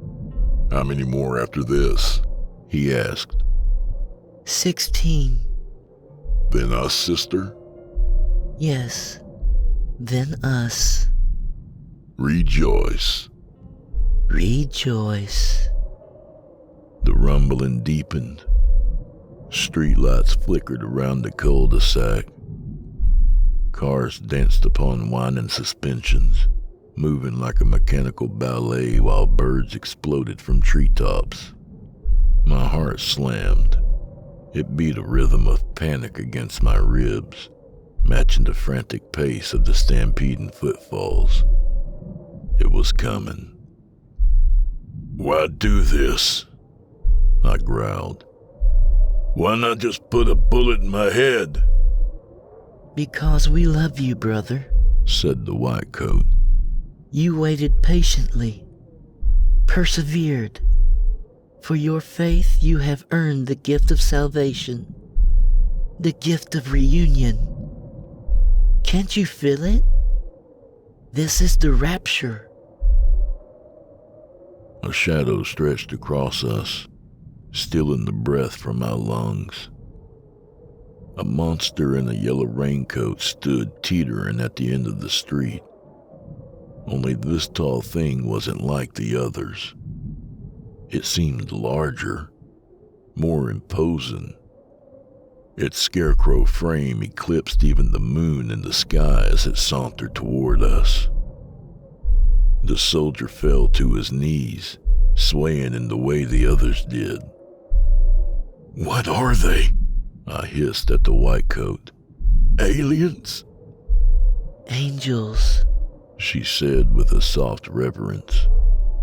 How many more after this? He asked. 16. Then us, sister? Yes, then us. Rejoice. Rejoice. The rumbling deepened. Streetlights flickered around the cul-de-sac. Cars danced upon winding suspensions, moving like a mechanical ballet while birds exploded from treetops. My heart slammed. It beat a rhythm of panic against my ribs, matching the frantic pace of the stampeding footfalls. It was coming. Why do this? I growled. Why not just put a bullet in my head? Because we love you, brother. Said the white coat. You waited patiently, persevered. For your faith, you have earned the gift of salvation, the gift of reunion. Can't you feel it? This is the rapture. A shadow stretched across us, stealing the breath from my lungs. A monster in a yellow raincoat stood teetering at the end of the street. Only this tall thing wasn't like the others. It seemed larger, more imposing. Its scarecrow frame eclipsed even the moon in the sky as it sauntered toward us. The soldier fell to his knees, swaying in the way the others did. What are they? I hissed at the white coat. Aliens? Angels, she said with a soft reverence.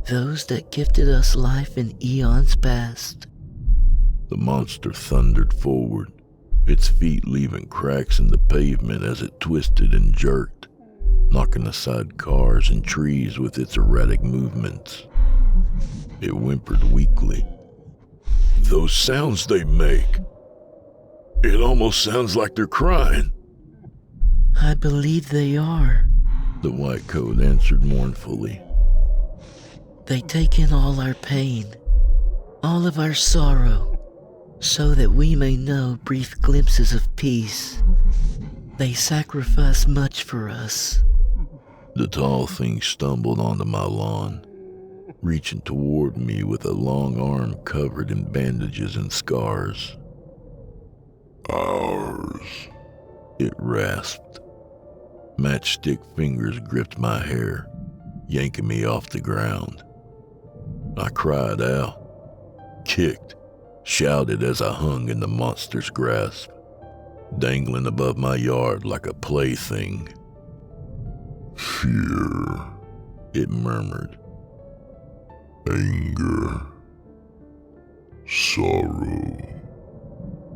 those that gifted us life in eons past. The monster thundered forward, its feet leaving cracks in the pavement as it twisted and jerked, knocking aside cars and trees with its erratic movements. It whimpered weakly. Those sounds they make. It almost sounds like they're crying. I believe they are. The white coat answered mournfully. They take in all our pain, all of our sorrow, so that we may know brief glimpses of peace. They sacrifice much for us. The tall thing stumbled onto my lawn, reaching toward me with a long arm covered in bandages and scars. Ours. It rasped. Matchstick fingers gripped my hair, yanking me off the ground. I cried out, kicked, shouted as I hung in the monster's grasp, dangling above my yard like a plaything. Fear. It murmured. Anger. Sorrow.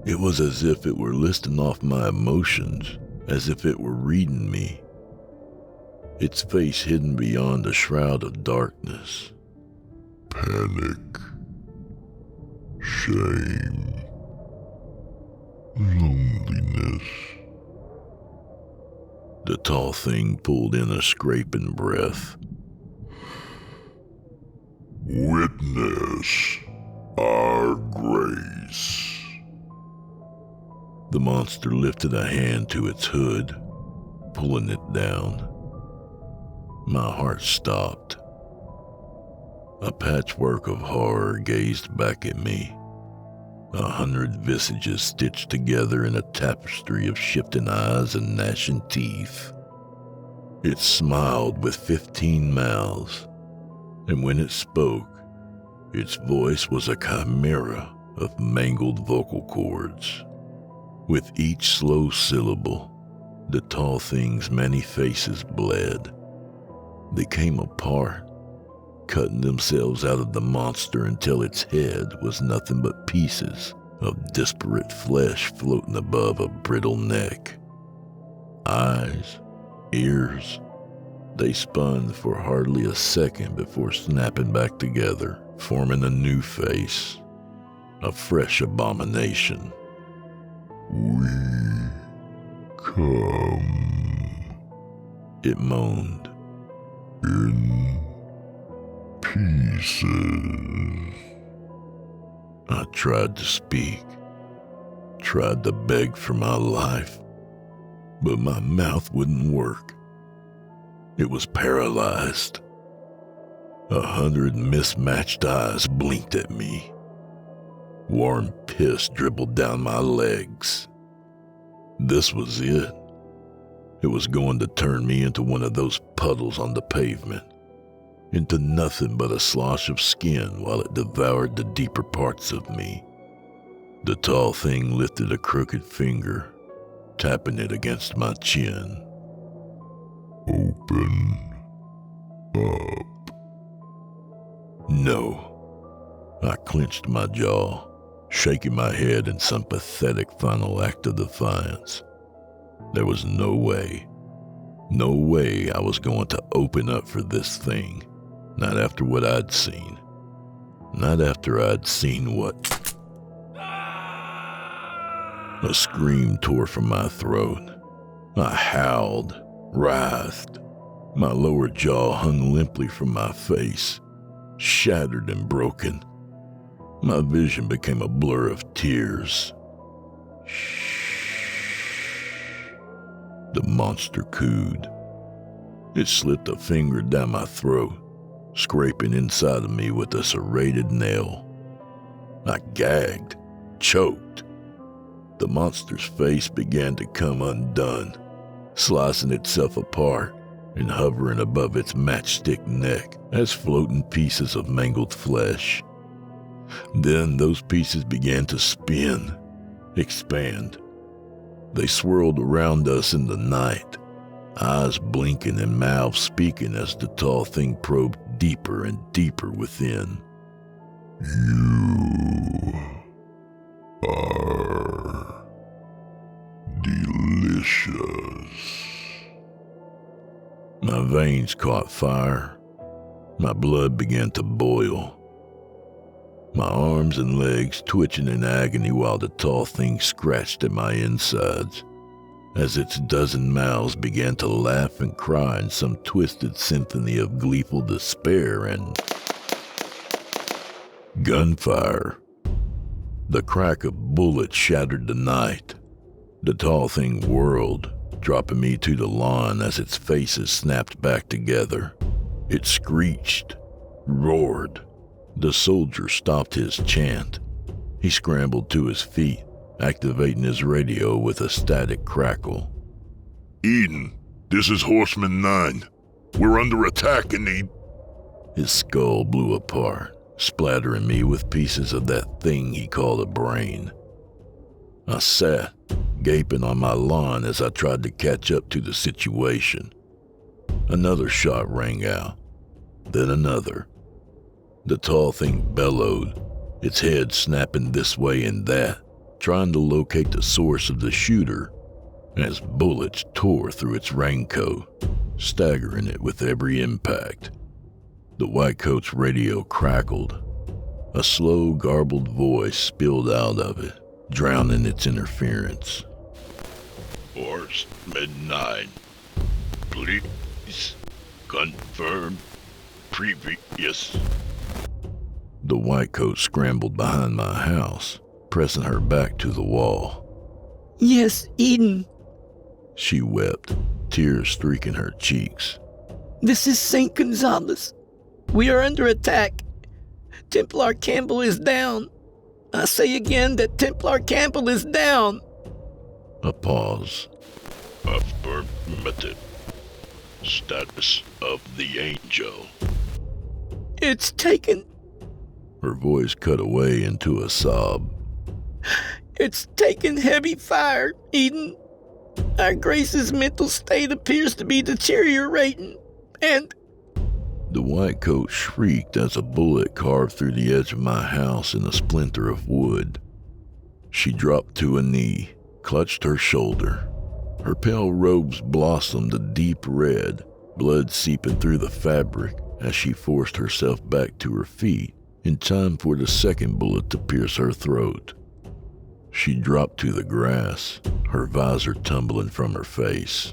It was as if it were listing off my emotions, as if it were reading me. Its face hidden beyond a shroud of darkness. Panic. Shame. Loneliness. The tall thing pulled in a scraping breath. Witness our grace. The monster lifted a hand to its hood, pulling it down. My heart stopped. A patchwork of horror gazed back at me. 100 visages stitched together in a tapestry of shifting eyes and gnashing teeth. It smiled with 15 mouths, and when it spoke, its voice was a chimera of mangled vocal cords. With each slow syllable, the tall thing's many faces bled. They came apart, cutting themselves out of the monster until its head was nothing but pieces of disparate flesh floating above a brittle neck. Eyes, ears, they spun for hardly a second before snapping back together, forming a new face, a fresh abomination. We come It moaned. in pieces. I tried to speak, tried to beg for my life, but my mouth wouldn't work. It was paralyzed. 100 mismatched eyes blinked at me. Warm piss dribbled down my legs. This was it. It was going to turn me into one of those puddles on the pavement, into nothing but a slosh of skin while it devoured the deeper parts of me. The tall thing lifted a crooked finger, tapping it against my chin. Open up. No. I clenched my jaw, shaking my head in some pathetic final act of defiance. There was no way I was going to open up for this thing, not after what I'd seen. Not after I'd seen what... A scream tore from my throat. I howled, writhed. My lower jaw hung limply from my face, shattered and broken. My vision became a blur of tears. The monster cooed. It slipped a finger down my throat, scraping inside of me with a serrated nail. I gagged, choked. The monster's face began to come undone, slicing itself apart and hovering above its matchstick neck as floating pieces of mangled flesh. Then those pieces began to spin, expand. They swirled around us in the night, eyes blinking and mouths speaking as the tall thing probed deeper and deeper within. You are delicious. My veins caught fire. My blood began to boil. My arms and legs twitching in agony while the tall thing scratched at my insides as its dozen mouths began to laugh and cry in some twisted symphony of gleeful despair and gunfire. The crack of bullets shattered the night. The tall thing whirled, dropping me to the lawn as its faces snapped back together. It screeched, roared. The soldier stopped his chant. He scrambled to his feet, activating his radio with a static crackle. Eden, this is Horseman 9. We're under attack and need... His skull blew apart, splattering me with pieces of that thing he called a brain. I sat, gaping on my lawn as I tried to catch up to the situation. Another shot rang out, then another. The tall thing bellowed, its head snapping this way and that, trying to locate the source of the shooter, as bullets tore through its raincoat, staggering it with every impact. The white coat's radio crackled. A slow, garbled voice spilled out of it, drowning its interference. Horseman 9, please confirm previous... The white coat scrambled behind my house, pressing her back to the wall. Yes, Eden. She wept, tears streaking her cheeks. This is St. Gonzalez. We are under attack. Templar Campbell is down. I say again that Templar Campbell is down. A pause. Affirmative. Status of the angel. It's taken. Her voice cut away into a sob. It's taken heavy fire, Eden. Our Grace's mental state appears to be deteriorating, and... The white coat shrieked as a bullet carved through the edge of my house in a splinter of wood. She dropped to a knee, clutched her shoulder. Her pale robes blossomed a deep red, blood seeping through the fabric as she forced herself back to her feet in time for the second bullet to pierce her throat. She dropped to the grass, her visor tumbling from her face.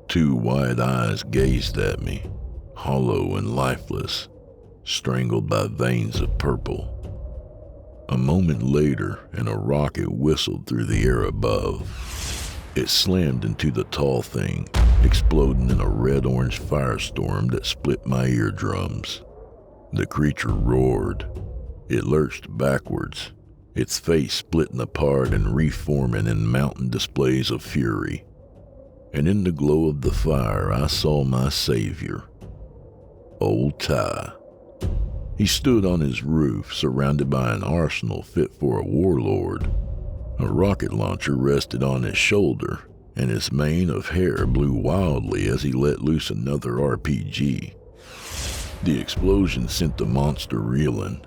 Two wide eyes gazed at me, hollow and lifeless, strangled by veins of purple. A moment later, and a rocket whistled through the air above. It slammed into the tall thing, exploding in a red-orange firestorm that split my eardrums. The creature roared. It lurched backwards, its face splitting apart and reforming in mountain displays of fury. And in the glow of the fire, I saw my savior, Old Ty. He stood on his roof, surrounded by an arsenal fit for a warlord. A rocket launcher rested on his shoulder, and his mane of hair blew wildly as he let loose another RPG. The explosion sent the monster reeling.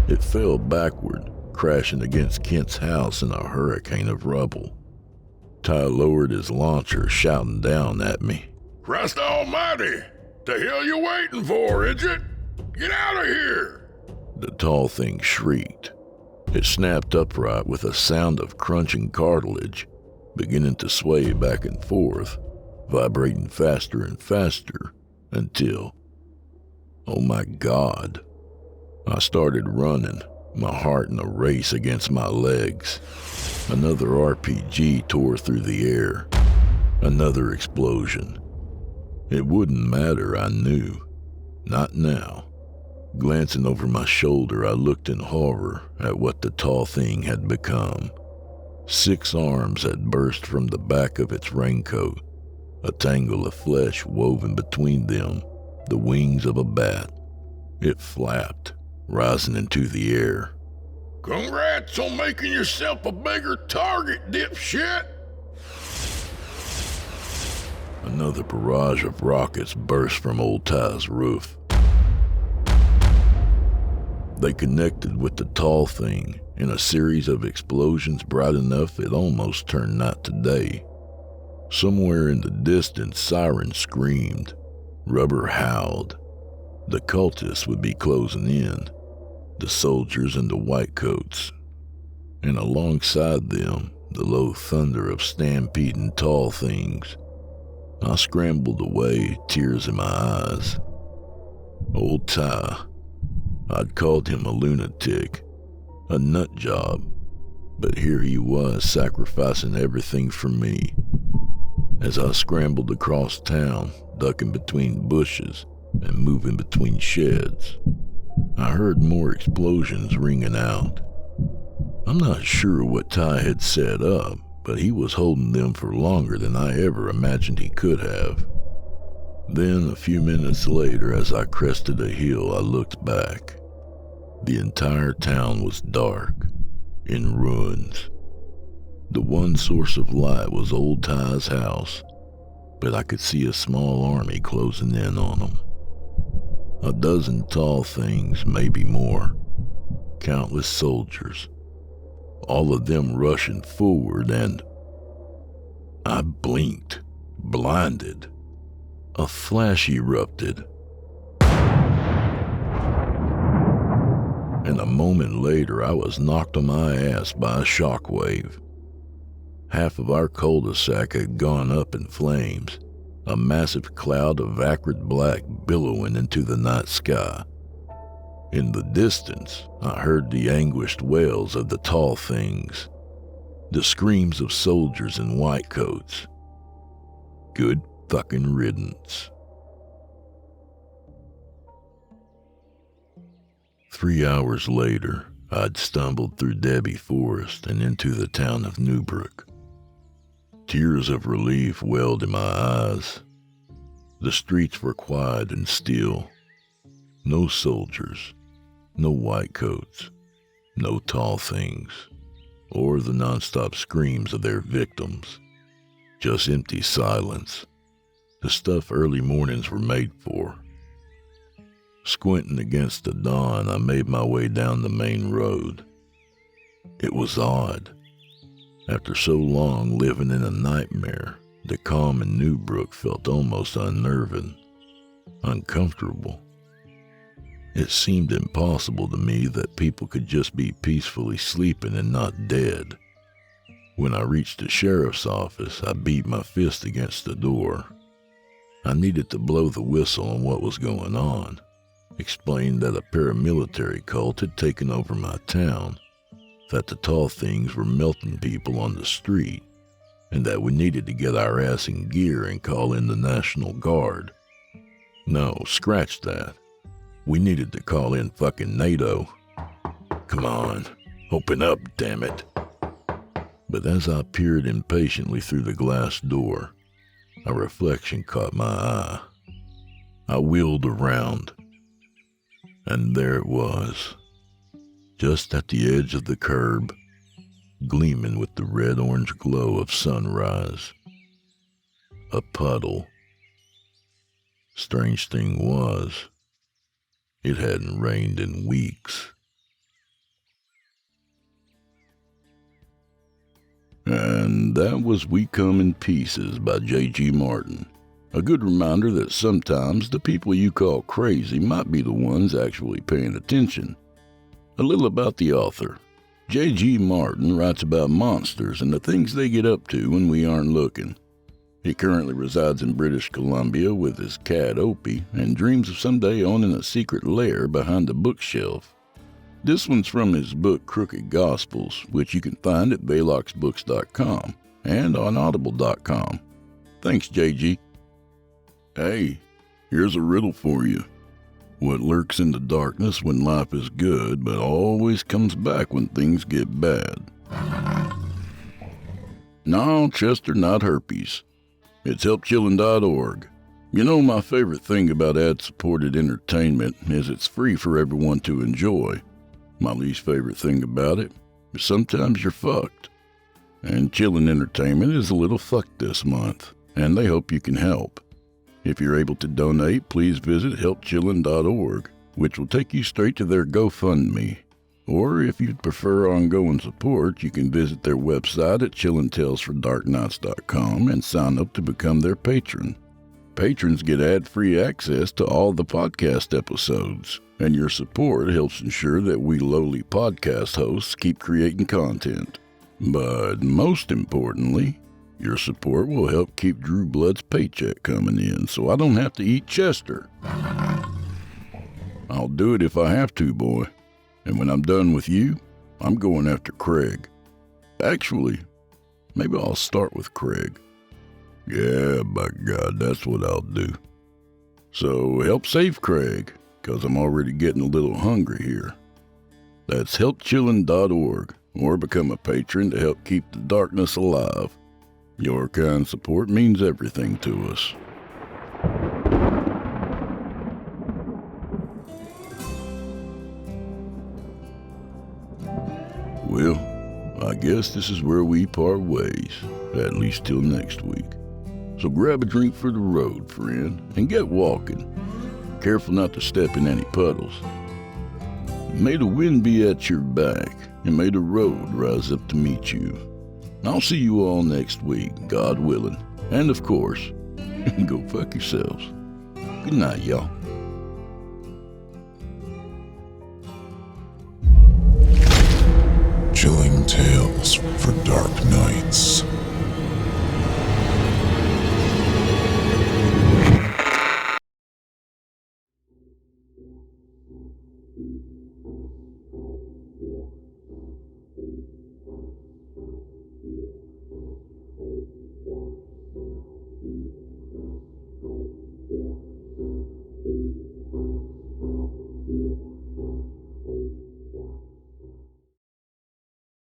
It fell backward, crashing against Kent's house in a hurricane of rubble. Ty lowered his launcher, shouting down at me. Christ almighty! The hell you waiting for, Idjit? Get out of here! The tall thing shrieked. It snapped upright with a sound of crunching cartilage, beginning to sway back and forth, vibrating faster and faster, until, oh my God, I started running, my heart in a race against my legs. Another RPG tore through the air. Another explosion. It wouldn't matter, I knew. Not now. Glancing over my shoulder, I looked in horror at what the tall thing had become. 6 arms had burst from the back of its raincoat, a tangle of flesh woven between them, the wings of a bat. It flapped, rising into the air. Congrats on making yourself a bigger target, dipshit! Another barrage of rockets burst from Old Ty's roof. They connected with the tall thing in a series of explosions bright enough it almost turned night to day. Somewhere in the distance, sirens screamed. Rubber howled. The cultists would be closing in, the soldiers and the whitecoats, and alongside them, the low thunder of stampeding tall things. I scrambled away, tears in my eyes. Old Ty. I'd called him a lunatic, a nut job, but here he was sacrificing everything for me. As I scrambled across town, ducking between bushes and moving between sheds, I heard more explosions ringing out. I'm not sure what Ty had set up, but he was holding them for longer than I ever imagined he could have. Then, a few minutes later, as I crested a hill, I looked back. The entire town was dark, in ruins. The one source of light was Old Ty's house, but I could see a small army closing in on him. A dozen tall things, maybe more. Countless soldiers. All of them rushing forward, and I blinked, blinded. A flash erupted, and a moment later I was knocked on my ass by a shockwave. Half of our cul-de-sac had gone up in flames, a massive cloud of acrid black billowing into the night sky. In the distance, I heard the anguished wails of the tall things, the screams of soldiers in white coats. Good fucking riddance. 3 hours later, I'd stumbled through Debbie Forest and into the town of Newbrook. Tears of relief welled in my eyes. The streets were quiet and still. No soldiers, no white coats, no tall things, or the nonstop screams of their victims. Just empty silence. The stuff early mornings were made for. Squinting against the dawn, I made my way down the main road. It was odd. After so long living in a nightmare, the calm in Newbrook felt almost unnerving, uncomfortable. It seemed impossible to me that people could just be peacefully sleeping and not dead. When I reached the sheriff's office, I beat my fist against the door. I needed to blow the whistle on what was going on, explain that a paramilitary cult had taken over my town, that the tall things were melting people on the street, and that we needed to get our ass in gear and call in the National Guard. No, scratch that. We needed to call in fucking NATO. Come on, open up, damn it. But as I peered impatiently through the glass door, a reflection caught my eye. I wheeled around, and there it was, just at the edge of the curb, gleaming with the red-orange glow of sunrise. A puddle. Strange thing was, it hadn't rained in weeks. And that was We Come in Pieces by J.G. Martin. A good reminder that sometimes the people you call crazy might be the ones actually paying attention. A little about the author. J.G. Martin writes about monsters and the things they get up to when we aren't looking. He currently resides in British Columbia with his cat Opie and dreams of someday owning a secret lair behind a bookshelf. This one's from his book Crooked Gospels, which you can find at baylocksbooks.com and on audible.com. Thanks, JG. Hey, here's a riddle for you. What lurks in the darkness when life is good, but always comes back when things get bad? No, Chester, not herpes. It's helpchillin.org. You know, my favorite thing about ad-supported entertainment is it's free for everyone to enjoy. My least favorite thing about it is sometimes you're fucked. And Chillin' Entertainment is a little fucked this month, and they hope you can help. If you're able to donate, please visit helpchillin.org, which will take you straight to their GoFundMe. Or if you'd prefer ongoing support, you can visit their website at chillintalesfordarknights.com and sign up to become their patron. Patrons get ad-free access to all the podcast episodes, and your support helps ensure that we lowly podcast hosts keep creating content. But most importantly, your support will help keep Drew Blood's paycheck coming in so I don't have to eat Chester. I'll do it if I have to, boy. And when I'm done with you, I'm going after Craig. Actually, maybe I'll start with Craig. Yeah, by God, that's what I'll do. So help save Craig, 'cause I'm already getting a little hungry here. That's helpchillin.org, or become a patron to help keep the darkness alive. Your kind support means everything to us. Well, I guess this is where we part ways, at least till next week. So grab a drink for the road, friend, and get walking. Careful not to step in any puddles. May the wind be at your back, and may the road rise up to meet you. I'll see you all next week, God willing. And of course, go fuck yourselves. Good night, y'all. Chilling tales for dark nights.